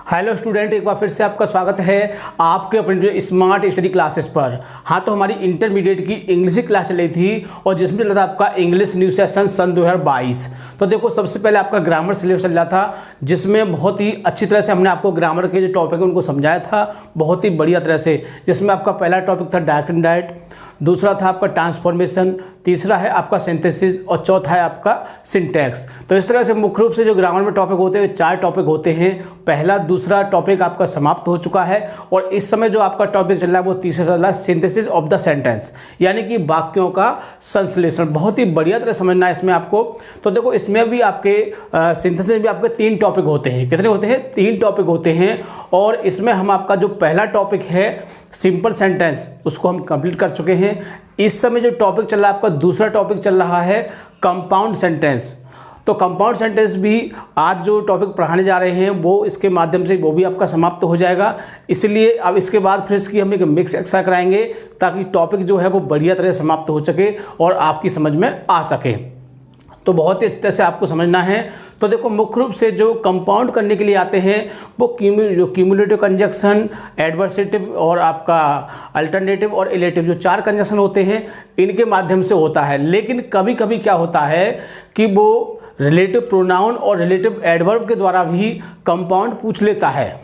Hello student, एक बार फिर से आपका स्वागत है आपके अपने जो स्मार्ट स्टडी क्लासेस पर। हाँ, तो हमारी इंटरमीडिएट की इंग्लिश की क्लास चल रही थी और जिसमें चल रहा था आपका इंग्लिश न्यू सेशन सन 2022। तो देखो, सबसे पहले आपका ग्रामर सिलेबस चल रहा था, जिसमें बहुत ही अच्छी तरह से हमने आपको ग्रामर के जो टॉपिक है उनको समझाया था बहुत ही बढ़िया तरह से। जिसमें आपका पहला टॉपिक था डायरेक्ट इनडायरेक्ट, दूसरा था आपका ट्रांसफॉर्मेशन, तीसरा है आपका सिंथेसिस और चौथा है आपका सिंटैक्स। तो इस तरह से मुख्य रूप से जो ग्रामर में टॉपिक होते हैं 4 टॉपिक होते हैं। पहला दूसरा टॉपिक आपका समाप्त हो चुका है और इस समय जो आपका टॉपिक चल रहा है वो तीसरा चल रहा है सिंथेसिस ऑफ द सेंटेंस, यानी कि वाक्यों का संश्लेषण। बहुत ही बढ़िया तरह समझना है इसमें आपको। तो देखो, इसमें भी आपके सिंथेसिस में भी आपके 3 टॉपिक होते हैं। कितने होते हैं? 3 टॉपिक होते हैं। और इसमें हम आपका जो पहला टॉपिक है सिंपल सेंटेंस, उसको हम कंप्लीट कर चुके हैं। इस समय जो टॉपिक चल रहा है आपका दूसरा टॉपिक चल रहा है कंपाउंड सेंटेंस। तो कंपाउंड सेंटेंस भी आज जो टॉपिक पढ़ाने जा रहे हैं वो इसके माध्यम से वो भी आपका समाप्त हो जाएगा। इसलिए अब इसके बाद फिर इसकी हम एक मिक्स एक्सरसाइज कराएंगे ताकि टॉपिक जो है वो बढ़िया तरह से समाप्त हो सके और आपकी समझ में आ सके। तो बहुत ही अच्छी तरह से आपको समझना है। तो देखो, मुख्य रूप से जो कंपाउंड करने के लिए आते हैं वो क्यूमुलेटिव कंजक्शन, एडवर्सेटिव और आपका अल्टरनेटिव और इलेटिव, जो 4 कंजक्शन होते हैं इनके माध्यम से होता है। लेकिन कभी कभी क्या होता है कि वो रिलेटिव प्रोनाउन और रिलेटिव एडवर्ब के द्वारा भी कंपाउंड पूछ लेता है।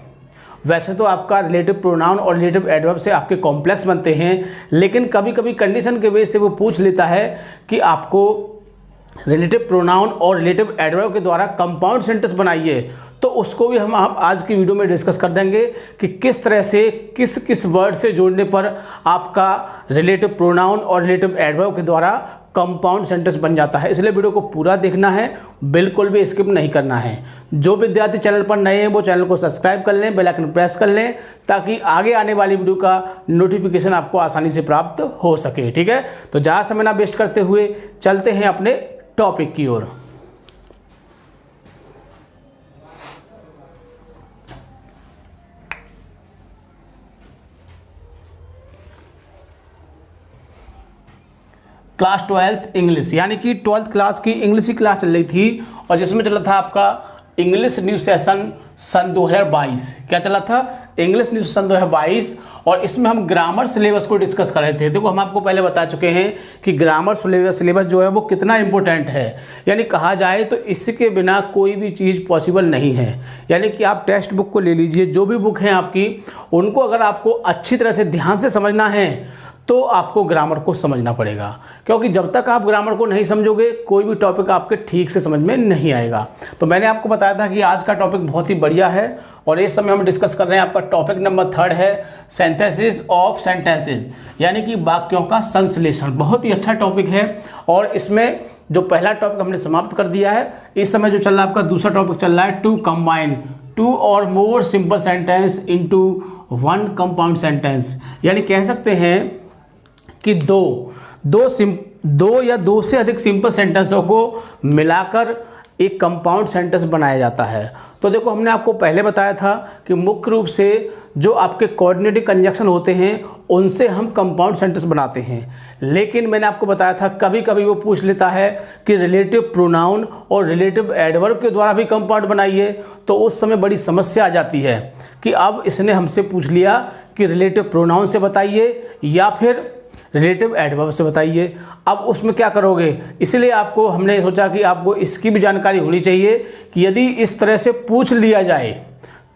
वैसे तो आपका रिलेटिव प्रोनाउन और रिलेटिव एडवर्ब से आपके कॉम्प्लेक्स बनते हैं, लेकिन कभी कभी कंडीशन के बेस से वो पूछ लेता है कि आपको रिलेटिव प्रोनाउन और रिलेटिव एडवर्ब के द्वारा कंपाउंड सेंटेंस बनाइए। तो उसको भी हम आज की वीडियो में डिस्कस कर देंगे कि किस तरह से किस किस वर्ड से जोड़ने पर आपका रिलेटिव प्रोनाउन और रिलेटिव एडवर्ब के द्वारा कंपाउंड सेंटेंस बन जाता है। इसलिए वीडियो को पूरा देखना है, बिल्कुल भी स्किप नहीं करना है। जो विद्यार्थी चैनल पर नए हैं वो चैनल को सब्सक्राइब कर लें, बेल आइकन प्रेस कर लें ताकि आगे आने वाली वीडियो का नोटिफिकेशन आपको आसानी से प्राप्त हो सके। ठीक है, तो ज़्यादा समय ना वेस्ट करते हुए चलते हैं अपने टॉपिक की ओर। क्लास 12th इंग्लिश, यानी कि 12th क्लास की इंग्लिश की क्लास चल रही थी और जिसमें चला था आपका इंग्लिश न्यू सेशन सन 2022। क्या चला था? English new session 2022। और इसमें हम ग्रामर सिलेबस को डिस्कस कर रहे थे। देखो, हम आपको पहले बता चुके हैं कि ग्रामर सिलेबस जो है वो कितना इंपॉर्टेंट है, यानी कहा जाए तो इसके बिना कोई भी चीज़ पॉसिबल नहीं है। यानी कि आप टेक्स्ट बुक को ले लीजिए, जो भी बुक हैं आपकी, उनको अगर आपको अच्छी तरह से ध्यान से समझना है तो आपको ग्रामर को समझना पड़ेगा, क्योंकि जब तक आप ग्रामर को नहीं समझोगे कोई भी टॉपिक आपके ठीक से समझ में नहीं आएगा। तो मैंने आपको बताया था कि आज का टॉपिक बहुत ही बढ़िया है और इस समय हम डिस्कस कर रहे हैं। आपका टॉपिक नंबर 3 है सिंथेसिस ऑफ सेंटेंसेस, यानी कि वाक्यों का संश्लेषण। बहुत ही अच्छा टॉपिक है और इसमें जो पहला टॉपिक हमने समाप्त कर दिया है। इस समय जो चल रहा है आपका दूसरा टॉपिक चल रहा है टू कंबाइन 2 और more simple sentence into 1 compound sentence, यानी कह सकते हैं कि दो या 2 से अधिक सिंपल सेंटेंसों को मिलाकर एक कंपाउंड सेंटेंस बनाया जाता है। तो देखो, हमने आपको पहले बताया था कि मुख्य रूप से जो आपके कोऑर्डिनेटिव कंजक्शन होते हैं उनसे हम कंपाउंड सेंटेंस बनाते हैं। लेकिन मैंने आपको बताया था कभी कभी वो पूछ लेता है कि रिलेटिव प्रोनाउन और रिलेटिव एडवर्ब के द्वारा भी कंपाउंड बनाइए। तो उस समय बड़ी समस्या आ जाती है कि अब इसने हमसे पूछ लिया कि रिलेटिव प्रोनाउन से बताइए या फिर रिलेटिव एडवर्ब से बताइए। अब उसमें क्या करोगे? इसलिए आपको हमने सोचा कि आपको इसकी भी जानकारी होनी चाहिए कि यदि इस तरह से पूछ लिया जाए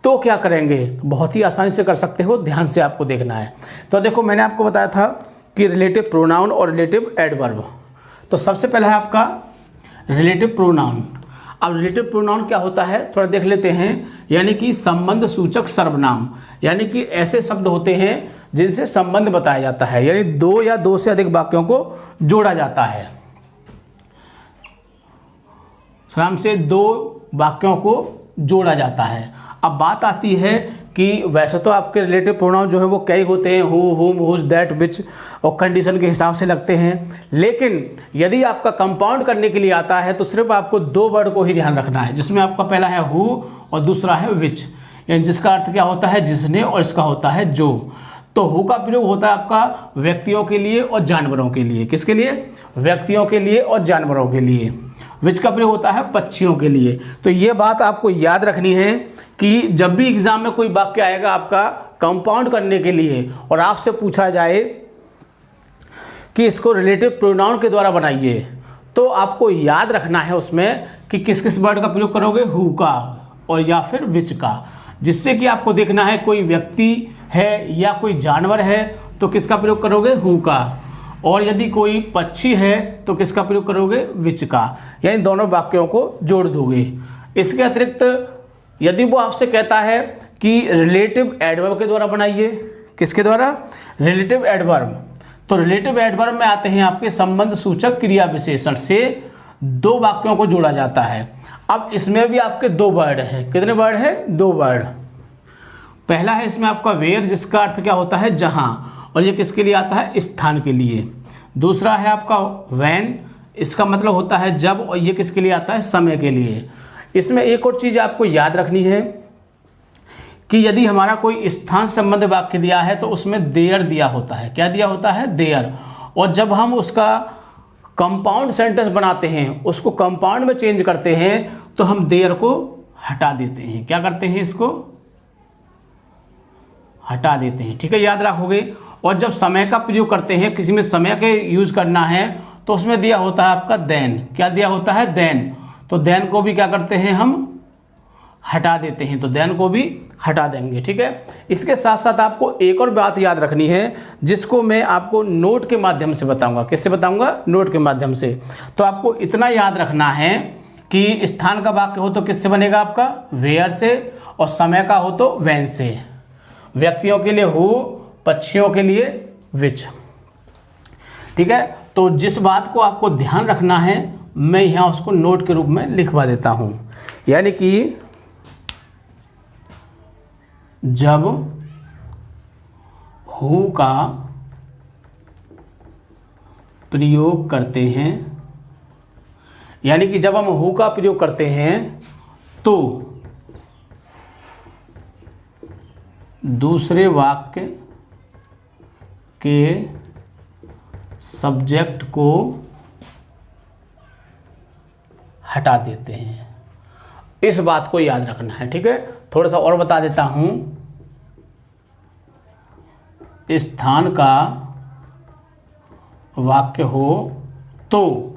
तो क्या करेंगे। बहुत ही आसानी से कर सकते हो, ध्यान से आपको देखना है। तो देखो, मैंने आपको बताया था कि रिलेटिव प्रोनाउन और रिलेटिव एडवर्ब। तो सबसे पहला है आपका रिलेटिव प्रोनाउन। अब रिलेटिव प्रोनाउन क्या होता है थोड़ा देख लेते हैं। यानी कि संबंध सूचक सर्वनाम, यानी कि ऐसे शब्द होते हैं जिनसे संबंध बताया जाता है, यानी 2 या 2 से अधिक वाक्यों को जोड़ा जाता है। सलाम से 2 वाक्यों को जोड़ा जाता है। अब बात आती है कि वैसे तो आपके रिलेटिव प्रोनाउन जो है वो कई होते हैं, हु, हुम, हुज, दैट, विच, और कंडीशन के हिसाब से लगते हैं। लेकिन यदि आपका कंपाउंड करने के लिए आता है तो सिर्फ आपको 2 वर्ड को ही ध्यान रखना है, जिसमें आपका पहला है हु और दूसरा है विच, यानी जिसका अर्थ क्या होता है जिसने, और इसका होता है जो। तो हु का प्रयोग होता है आपका व्यक्तियों के लिए और जानवरों के लिए। किसके लिए? व्यक्तियों के लिए और जानवरों के लिए। विच का प्रयोग होता है पक्षियों के लिए। तो ये बात आपको याद रखनी है कि जब भी एग्जाम में कोई वाक्य आएगा आपका कंपाउंड करने के लिए और आपसे पूछा जाए कि इसको रिलेटिव प्रोनाउन के द्वारा बनाइए, तो आपको याद रखना है उसमें कि किस किस वर्ड का प्रयोग करोगे, हु का और या फिर विच का, जिससे कि आपको देखना है कोई व्यक्ति है या कोई जानवर है तो किसका प्रयोग करोगे, हु का, और यदि कोई पक्षी है तो किसका प्रयोग करोगे, विच का, यानी दोनों वाक्यों को जोड़ दोगे। इसके अतिरिक्त यदि वो आपसे कहता है कि रिलेटिव एडवर्ब के द्वारा बनाइए, किसके द्वारा, रिलेटिव एडवर्ब, तो रिलेटिव एडवर्ब में आते हैं आपके संबंध सूचक क्रिया विशेषण से दो वाक्यों को जोड़ा जाता है। अब इसमें भी आपके दो वर्ड हैं, कितने वर्ड हैं, दो वर्ड। पहला है इसमें आपका वेयर, जिसका अर्थ क्या होता है, जहां, और ये किसके लिए आता है, स्थान के लिए। दूसरा है आपका व्हेन, इसका मतलब होता है जब, और ये किसके लिए आता है, समय के लिए। इसमें एक और चीज़ आपको याद रखनी है कि यदि हमारा कोई स्थान संबंध वाक्य दिया है तो उसमें देयर दिया होता है, क्या दिया होता है, देयर, और जब हम उसका कंपाउंड सेंटेंस बनाते हैं, उसको कंपाउंड में चेंज करते हैं, तो हम देयर को हटा देते हैं, क्या करते हैं, इसको हटा देते हैं, ठीक है, याद रखोगे। और जब समय का प्रयोग करते हैं, किसी में समय के यूज करना है, तो उसमें दिया होता है आपका देन, क्या दिया होता है, देन, तो देन को भी क्या करते हैं, हम हटा देते हैं, तो देन को भी हटा देंगे, ठीक है। इसके साथ साथ आपको एक और बात याद रखनी है, जिसको मैं आपको नोट के माध्यम से बताऊंगा, किससे बताऊंगा, नोट के माध्यम से। तो आपको इतना याद रखना है कि स्थान का वाक्य हो तो किससे बनेगा आपका, वेयर से, और समय का हो तो व्हेन से, व्यक्तियों के लिए हु, पक्षियों के लिए विच, ठीक है। तो जिस बात को आपको ध्यान रखना है मैं यहाँ उसको नोट के रूप में लिखवा देता हूं, यानी कि जब हु का प्रयोग करते हैं, यानी कि जब हम हु का प्रयोग करते हैं तो दूसरे वाक्य के सब्जेक्ट को हटा देते हैं, इस बात को याद रखना है, ठीक है। थोड़ा सा और बता देता हूं, स्थान का वाक्य हो तो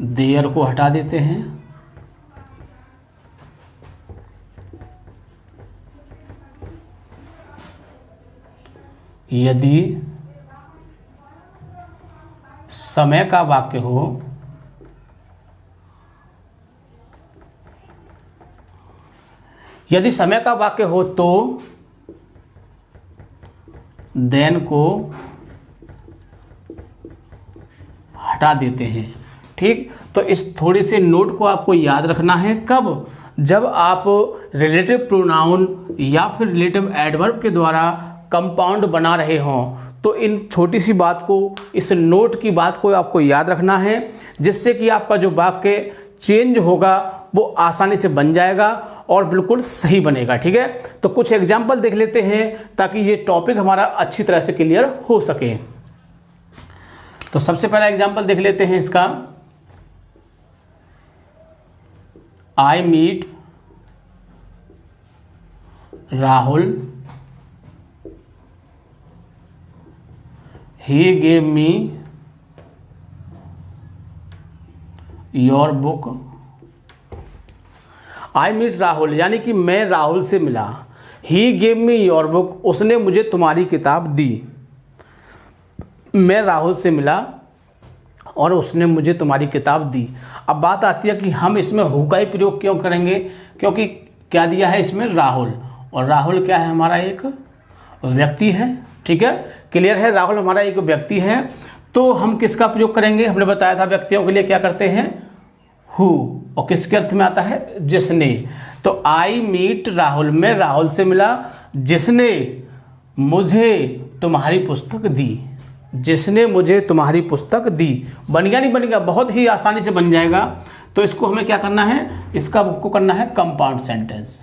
देयर को हटा देते हैं, यदि समय का वाक्य हो तो देन को हटा देते हैं, ठीक। तो इस थोड़े से नोट को आपको याद रखना है, कब, जब आप रिलेटिव प्रोनाउन या फिर रिलेटिव एडवर्ब के द्वारा कंपाउंड बना रहे हों, तो इन छोटी सी बात को, इस नोट की बात को आपको याद रखना है, जिससे कि आपका जो वाक्य चेंज होगा वो आसानी से बन जाएगा और बिल्कुल सही बनेगा, ठीक है। तो कुछ एग्जाम्पल देख लेते हैं ताकि ये टॉपिक हमारा अच्छी तरह से क्लियर हो सके। तो सबसे पहला एग्जाम्पल देख लेते हैं इसका, I meet Rahul, he gave me your book. I meet Rahul यानी कि मैं राहुल से मिला, he gave me your book, उसने मुझे तुम्हारी किताब दी। मैं राहुल से मिला और उसने मुझे तुम्हारी किताब दी। अब बात आती है कि हम इसमें हु का ही प्रयोग क्यों करेंगे, क्योंकि क्या दिया है इसमें, राहुल, और राहुल क्या है, हमारा एक व्यक्ति है, ठीक है, क्लियर है, राहुल हमारा एक व्यक्ति है। तो हम किसका प्रयोग करेंगे, हमने बताया था व्यक्तियों के लिए क्या करते हैं, हु, और किसके अर्थ में आता है, जिसने। तो आई मीट राहुल, मैं राहुल से मिला जिसने मुझे तुम्हारी पुस्तक दी, जिसने मुझे तुम्हारी पुस्तक दी। बन गया नहीं बन गया, बहुत ही आसानी से बन जाएगा। तो इसको हमें क्या करना है, इसका आपको करना है कंपाउंड सेंटेंस।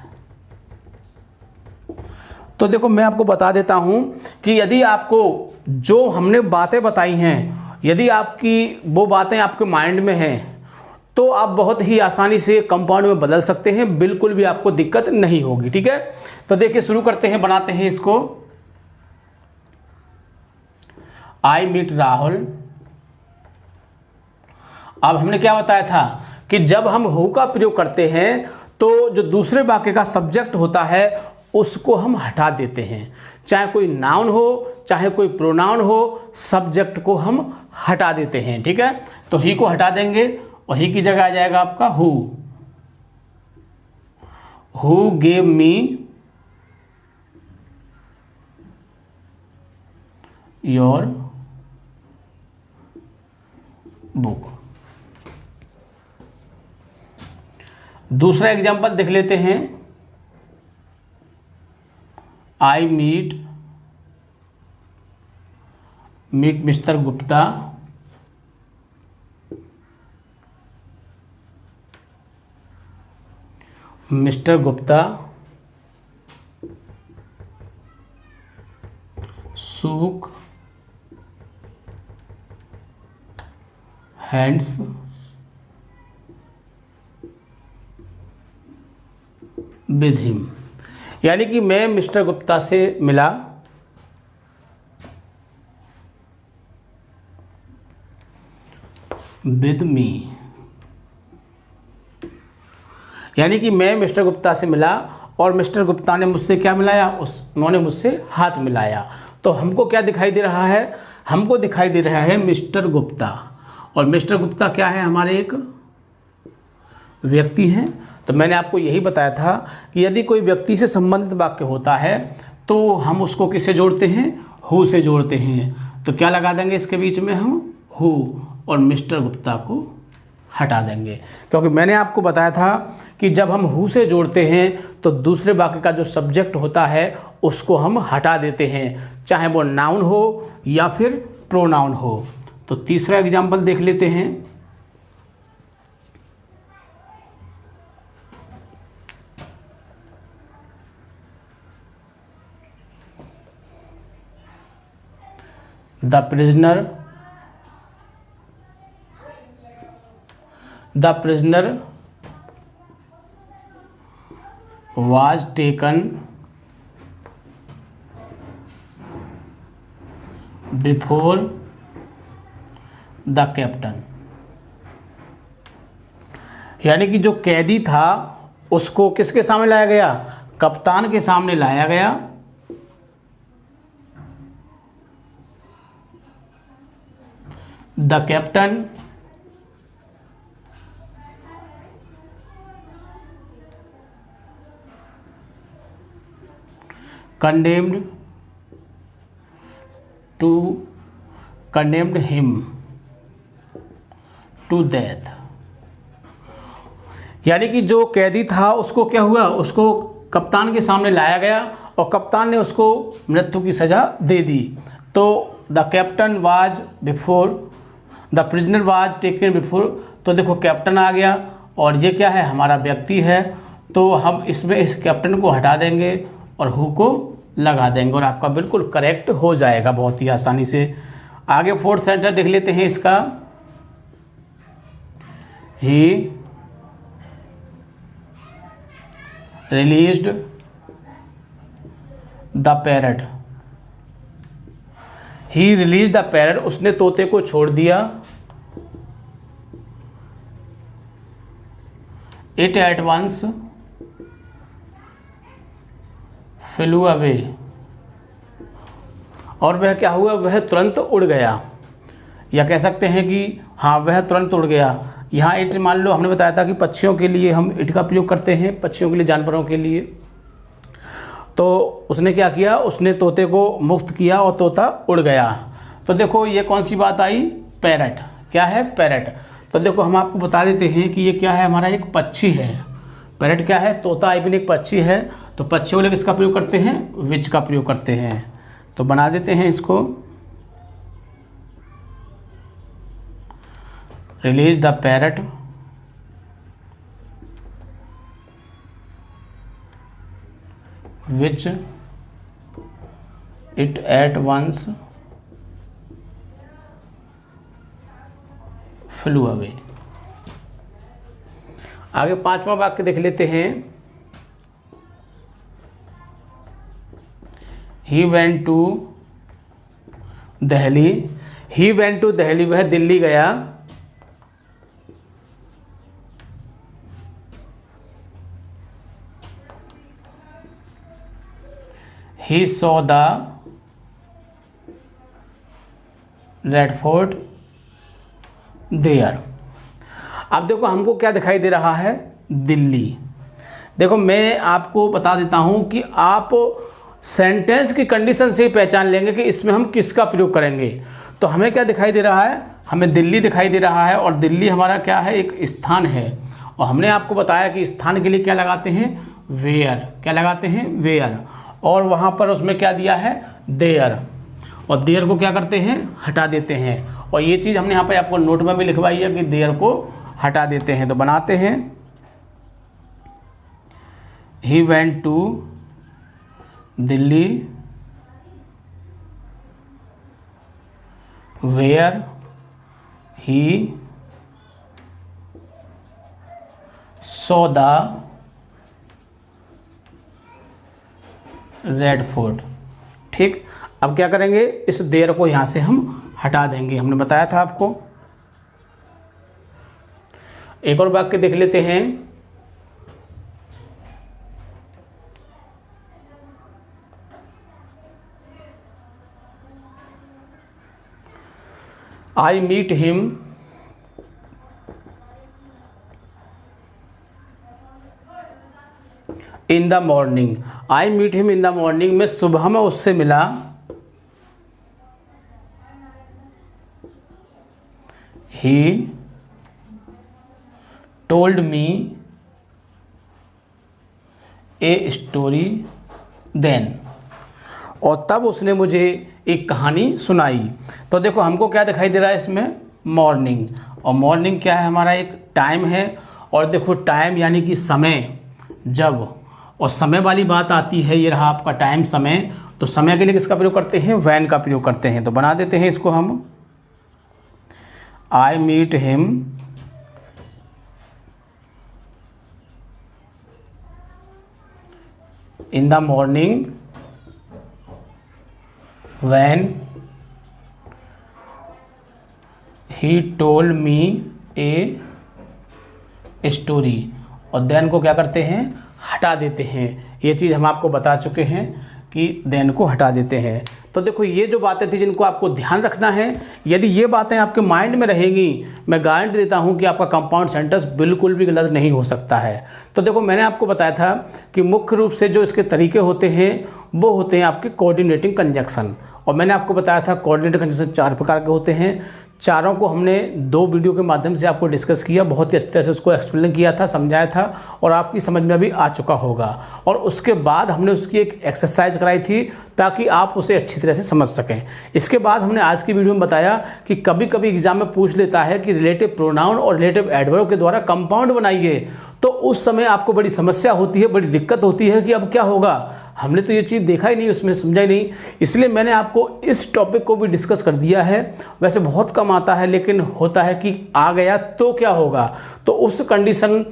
तो देखो मैं आपको बता देता हूं कि यदि आपको जो हमने बातें बताई हैं, यदि आपकी वो बातें आपके माइंड में हैं, तो आप बहुत ही आसानी से कंपाउंड में बदल सकते हैं, बिल्कुल भी आपको दिक्कत नहीं होगी। ठीक है, तो देखिए शुरू करते हैं, बनाते हैं इसको। I meet Rahul. अब हमने क्या बताया था कि जब हम हु का प्रयोग करते हैं तो जो दूसरे वाक्य का सब्जेक्ट होता है उसको हम हटा देते हैं, चाहे कोई नाउन हो चाहे कोई प्रोनाउन हो, सब्जेक्ट को हम हटा देते हैं। ठीक है, तो ही को हटा देंगे और ही की जगह आ जाएगा आपका who gave me your book. दूसरा एग्जांपल देख लेते हैं। I meet mister Gupta shook hands with him। यानी कि मैं मिस्टर गुप्ता से मिला विद मी, यानी कि मैं मिस्टर गुप्ता से मिला और मिस्टर गुप्ता ने मुझसे क्या मिलाया, उन्होंने मुझसे हाथ मिलाया। तो हमको क्या दिखाई दे रहा है, हमको दिखाई दे रहा है मिस्टर गुप्ता, और मिस्टर गुप्ता क्या है, हमारे एक व्यक्ति हैं। तो मैंने आपको यही बताया था कि यदि कोई व्यक्ति से संबंधित वाक्य होता है तो हम उसको किससे जोड़ते हैं, हु से जोड़ते हैं। तो क्या लगा देंगे इसके बीच में, हम हु और मिस्टर गुप्ता को हटा देंगे, क्योंकि मैंने आपको बताया था कि जब हम हु से जोड़ते हैं तो दूसरे वाक्य का जो सब्जेक्ट होता है उसको हम हटा देते हैं, चाहे वो नाउन हो या फिर प्रोनाउन हो। तो तीसरा एग्जाम्पल देख लेते हैं। The prisoner was taken before the captain। यानी कि जो कैदी था उसको किसके सामने लाया गया, कप्तान के सामने लाया गया। The captain condemned him to death। यानी कि जो कैदी था उसको क्या हुआ, उसको कप्तान के सामने लाया गया और कप्तान ने उसको मृत्यु की सज़ा दे दी। तो the captain was before the prisoner was taken before, तो देखो कैप्टन आ गया और ये क्या है, हमारा व्यक्ति है। तो हम इसमें इस कैप्टन को हटा देंगे और हु को लगा देंगे और आपका बिल्कुल करेक्ट हो जाएगा बहुत ही आसानी से। आगे फोर्थ सेंटेंस देख लेते हैं इसका। He released the parrot. He release the parrot, उसने तोते को छोड़ दिया। It at once flew away, और वह क्या हुआ, वह तुरंत उड़ गया, या कह सकते हैं कि हाँ वह तुरंत उड़ गया। यहाँ इट मान लो हमने बताया था कि पक्षियों के लिए हम इट का प्रयोग करते हैं, पक्षियों के लिए, जानवरों के लिए। तो उसने क्या किया, उसने तोते को मुक्त किया और तोता उड़ गया। तो देखो ये कौन सी बात आई, पैरट। क्या है, पैरट। तो देखो हम आपको बता देते हैं कि ये क्या है, हमारा एक पक्षी है। पैरट क्या है, तोता आइबिन एक पक्षी है। तो पक्षियों के लिए किसका प्रयोग करते हैं, विच का प्रयोग करते हैं। तो बना देते हैं इसको। Release the parrot which it at once flew away। आगे 5वां वाक्य देख लेते हैं। He went to Delhi, he went to Delhi, वह दिल्ली गया। He saw the Red Fort there. अब देखो हमको क्या दिखाई दे रहा है, दिल्ली। देखो मैं आपको बता देता हूं कि आप सेंटेंस की कंडीशन से ही पहचान लेंगे कि इसमें हम किसका प्रयोग करेंगे। तो हमें क्या दिखाई दे रहा है, हमें दिल्ली दिखाई दे रहा है, और दिल्ली हमारा क्या है, एक स्थान है। और हमने आपको बताया कि स्थान के लिए क्या लगाते हैं, वेयर। क्या लगाते हैं, वेयर। और वहाँ पर उसमें क्या दिया है, देयर। और देयर को क्या करते हैं, हटा देते हैं। और ये चीज़ हमने यहाँ पर आपको नोट में भी लिखवाई है कि देयर को हटा देते हैं। तो बनाते हैं, he went to Delhi where he saw the Red Fort. ठीक, अब क्या करेंगे, इस देयर को यहां से हम हटा देंगे, हमने बताया था आपको। एक और वाक्य देख लेते हैं। I meet him in the morning. I meet him in the morning, मैं सुबह में उससे मिला। He told me a story then, और तब उसने मुझे एक कहानी सुनाई। तो देखो हमको क्या दिखाई दे रहा है इसमें, मॉर्निंग। और मॉर्निंग क्या है, हमारा एक टाइम है। और देखो टाइम यानी कि समय, जब, और समय वाली बात आती है, ये रहा आपका टाइम, समय। तो समय के लिए किसका प्रयोग करते हैं, वैन का प्रयोग करते हैं। तो बना देते हैं इसको हम, I meet him in the morning when he told me a story। और देन को क्या करते हैं, हटा देते हैं। ये चीज़ हम आपको बता चुके हैं कि देन को हटा देते हैं। तो देखो ये जो बातें थी जिनको आपको ध्यान रखना है, यदि ये बातें आपके माइंड में रहेंगी, मैं गारंटी देता हूँ कि आपका कंपाउंड सेंटेंस बिल्कुल भी गलत नहीं हो सकता है। तो देखो मैंने आपको बताया था कि मुख्य रूप से जो इसके तरीके होते हैं वो होते हैं आपके कोऑर्डिनेटिंग कंजक्शन। और मैंने आपको बताया था कोऑर्डिनेटिंग कंजक्शन 4 प्रकार के होते हैं। चारों को हमने 2 वीडियो के माध्यम से आपको डिस्कस किया, बहुत ही अच्छी तरह से उसको एक्सप्लेन किया था, समझाया था, और आपकी समझ में भी आ चुका होगा। और उसके बाद हमने उसकी एक एक्सरसाइज कराई थी ताकि आप उसे अच्छी तरह से समझ सकें। इसके बाद हमने आज की वीडियो में बताया कि कभी कभी एग्जाम में पूछ लेता है कि रिलेटिव प्रोनाउन और रिलेटिव एडवर्ब के द्वारा कंपाउंड बनाइए, तो उस समय आपको बड़ी समस्या होती है, बड़ी दिक्कत होती है कि अब क्या होगा, हमने तो ये चीज़ देखा ही नहीं, उसमें समझा ही नहीं। इसलिए मैंने आपको इस टॉपिक को भी डिस्कस कर दिया है। वैसे बहुत कम आता है, लेकिन होता है कि आ गया तो क्या होगा। तो उस कंडीशन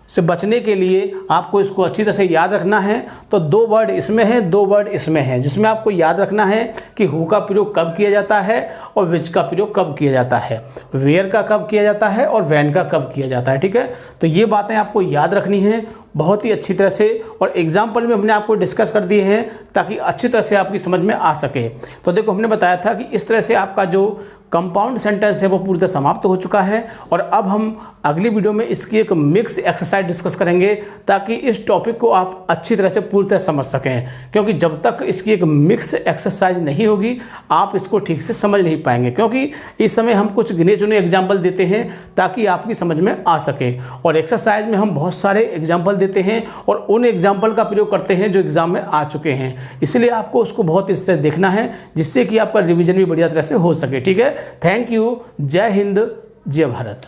से बचने के लिए आपको इसको अच्छी तरह से याद रखना है। तो 2 वर्ड इसमें है, 2 वर्ड इसमें है, जिसमें आपको याद रखना है कि हु का प्रयोग कब किया जाता है और विच का प्रयोग कब किया जाता है, वेयर का कब किया जाता है और वैन का कब किया जाता है। ठीक है, तो ये बातें आपको याद रखनी है बहुत ही अच्छी तरह से, और एग्जाम्पल में हमने आपको डिस्कस कर दिए हैं ताकि अच्छी तरह से आपकी समझ में आ सके। तो देखो हमने बताया था कि इस तरह से आपका जो कंपाउंड सेंटेंस है वो पूरी तरह समाप्त हो चुका है। और अब हम अगली वीडियो में इसकी एक मिक्स एक्सरसाइज डिस्कस करेंगे ताकि इस टॉपिक को आप अच्छी तरह से पूरी तरह समझ सकें, क्योंकि जब तक इसकी एक मिक्स एक्सरसाइज नहीं होगी आप इसको ठीक से समझ नहीं पाएंगे। क्योंकि इस समय हम कुछ गिने चुने एग्जाम्पल देते हैं ताकि आपकी समझ में आ सके, और एक्सरसाइज में हम बहुत सारे एग्जाम्पल देते हैं और उन एग्जाम्पल का प्रयोग करते हैं जो एग्जाम में आ चुके हैं। इसलिए आपको उसको बहुत इस तरह देखना है जिससे कि आपका रिविजन भी बढ़िया तरह से हो सके। ठीक है, थैंक यू। जय हिंद, जय भारत।